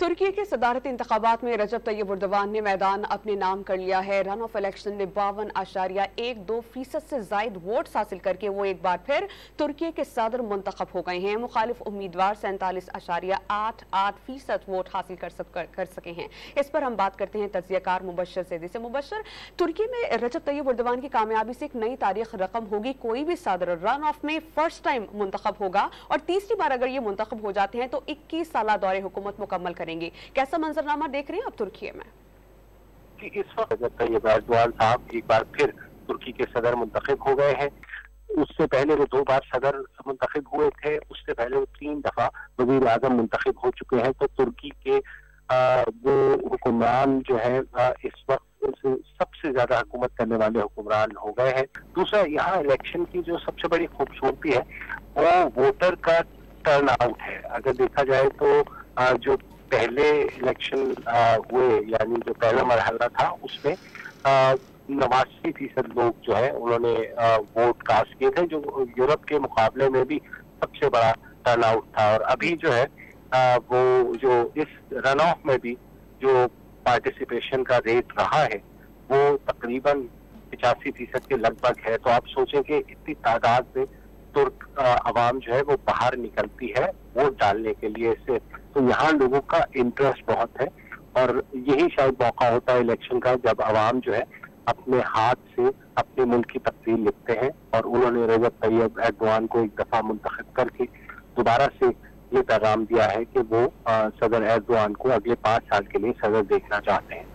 तुर्की के सदारती इंतखाबात में रजब तैयब एर्दोगान ने मैदान अपने नाम कर लिया है। रन ऑफ इलेक्शन में 52.12% से जायद वोट्स हासिल करके वो एक बार फिर तुर्की के सदर मुंतखब हो गए हैं। मुखालिफ उम्मीदवार 47.88% वोट हासिल कर सके हैं। इस पर हम बात करते हैं तज्जियाकार मुबशर सैदी से। मुबशर, तुर्की में रजब तैयब एर्दोगान की कामयाबी से एक नई तारीख रकम होगी। कोई भी सदर रन ऑफ में फर्स्ट टाइम मुंतखब होगा और तीसरी बार अगर ये मुंतखब हो जाते हैं तो 21 साल दौरे हुकूमत मुकम्मल करेंगे। कैसा मंजरनामा देख रहे हैं आप तुर्की में? इस वक्त रजब तैयब एर्दोगान साहब एक बार फिर तुर्की के सदर मुंतखब हो गए हैं। उससे पहले वो 2 बार सदर मुंतखब हुए थे, उससे पहले वो 3 दफा वजीर आजम मुंतखब हो चुके हैं। तो तुर्की के वो हुक्मरान जो है इस वक्त सबसे ज्यादा हुकूमत करने वाले हुक्मरान हो गए हैं। दूसरा, यहाँ इलेक्शन की जो सबसे बड़ी खूबसूरती है वो वोटर का टर्न आउट है। अगर देखा जाए तो जो पहले इलेक्शन हुए, यानी जो पहला मरहला था, उसमें 89% लोग जो है उन्होंने वोट कास्ट किए थे, जो यूरोप के मुकाबले में भी सबसे बड़ा टर्न आउट था। और अभी जो है वो जो इस रन ऑफ में भी जो पार्टिसिपेशन का रेट रहा है वो तकरीबन 85% के लगभग है। तो आप सोचें कि इतनी तादाद में तुर्क आवाम जो है वो बाहर निकलती है वोट डालने के लिए से, तो यहाँ लोगों का इंटरेस्ट बहुत है। और यही शायद मौका होता है इलेक्शन का जब आवाम जो है अपने हाथ से अपने मुल्क की तकदीर लिखते हैं। और उन्होंने रजब तैयब एर्दोगान को एक दफा मुंतखब करके दोबारा से ये पैगाम दिया है कि वो सदर एर्दोगान को अगले 5 साल के लिए सदर देखना चाहते हैं।